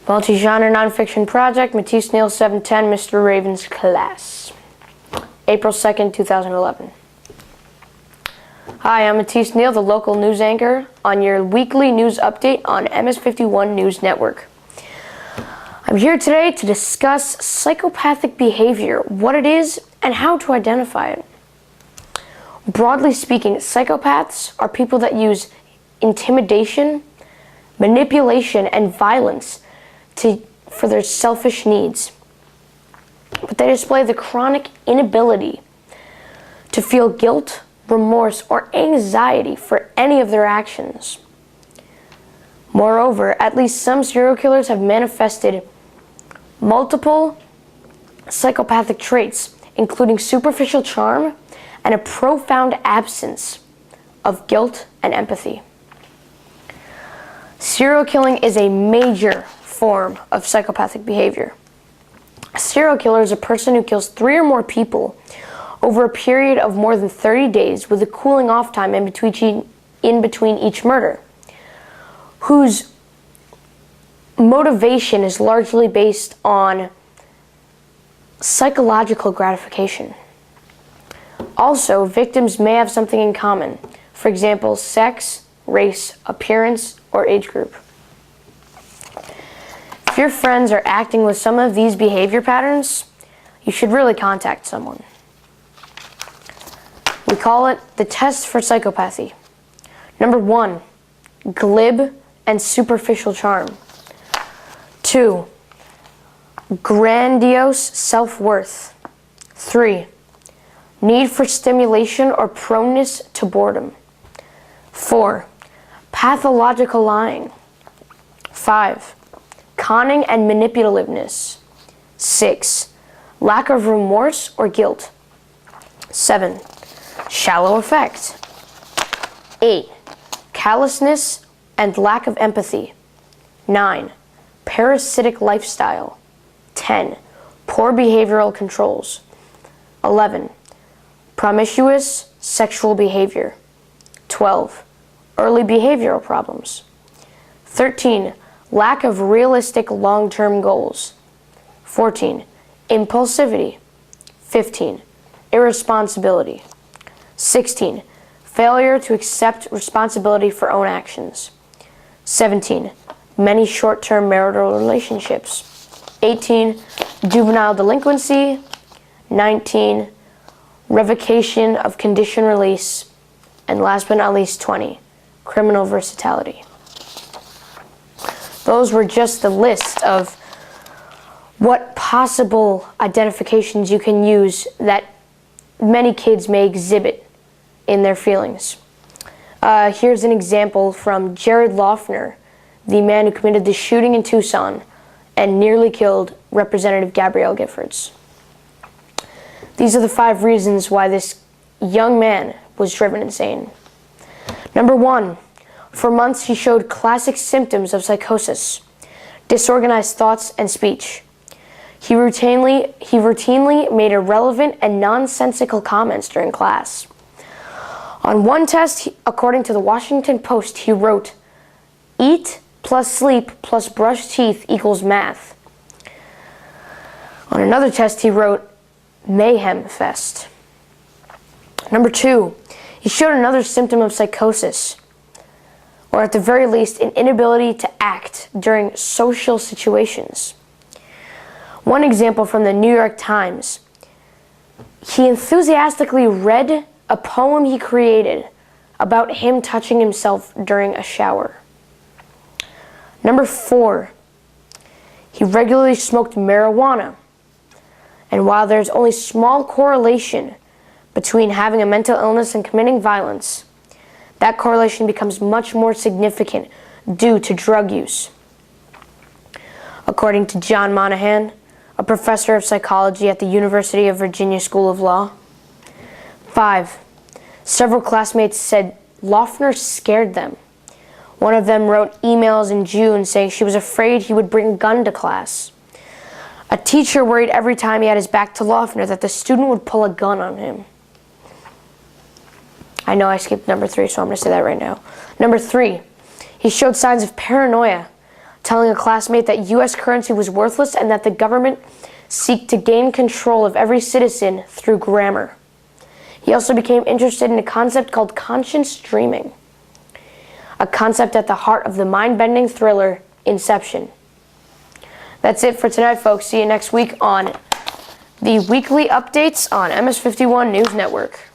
Multigenre nonfiction project, Matisse Neal 710, Mr. Raven's Class. April 2nd, 2011. Hi, I'm Matisse Neal, the local news anchor on your weekly news update on MS51 News Network. I'm here today to discuss psychopathic behavior, what it is, and how to identify it. Broadly speaking, psychopaths are people that use intimidation, manipulation, and violence for their selfish needs. But they display the chronic inability to feel guilt, remorse, or anxiety for any of their actions. Moreover, at least some serial killers have manifested multiple psychopathic traits, including superficial charm and a profound absence of guilt and empathy. Serial killing is a major form of psychopathic behavior. A serial killer is a person who kills 3 or more people over a period of more than 30 days with a cooling off time in between each murder, whose motivation is largely based on psychological gratification. Also, victims may have something in common. For example, sex, race, appearance, or age group. If your friends are acting with some of these behavior patterns, you should really contact someone. We call it the test for psychopathy. Number 1, glib and superficial charm. 2, grandiose self-worth. 3, need for stimulation or proneness to boredom. 4, pathological lying. 5, conning and manipulativeness. 6, lack of remorse or guilt. 7, shallow affect. 8, callousness and lack of empathy. 9, parasitic lifestyle. 10, poor behavioral controls. 11, promiscuous sexual behavior. 12, early behavioral problems. 13, lack of realistic long-term goals. 14, impulsivity. 15, irresponsibility. 16, failure to accept responsibility for own actions. 17, many short-term marital relationships. 18, juvenile delinquency. 19, revocation of condition release. And last but not least, 20, criminal versatility. Those were just the list of what possible identifications you can use that many kids may exhibit in their feelings. Here's an example from Jared Loughner, the man who committed the shooting in Tucson and nearly killed Representative Gabrielle Giffords. These are the 5 reasons why this young man was driven insane. Number 1, for months he showed classic symptoms of psychosis, disorganized thoughts and speech. He routinely made irrelevant and nonsensical comments during class. On one test, according to the Washington Post, he wrote, "Eat plus sleep plus brush teeth equals math." On another test, he wrote, "Mayhem fest." Number 2, he showed another symptom of psychosis, or at the very least, an inability to act during social situations. One example from the New York Times, he enthusiastically read a poem he created about him touching himself during a shower. Number 4, he regularly smoked marijuana. And while there's only small correlation between having a mental illness and committing violence, that correlation becomes much more significant due to drug use. According to John Monahan, a professor of psychology at the University of Virginia School of Law. 5, several classmates said Loughner scared them. One of them wrote emails in June saying she was afraid he would bring a gun to class. A teacher worried every time he had his back to Loughner that the student would pull a gun on him. I know I skipped number 3, so I'm going to say that right now. Number 3, he showed signs of paranoia, telling a classmate that U.S. currency was worthless and that the government seek to gain control of every citizen through grammar. He also became interested in a concept called conscious dreaming, a concept at the heart of the mind-bending thriller Inception. That's it for tonight, folks. See you next week on the weekly updates on MS51 News Network.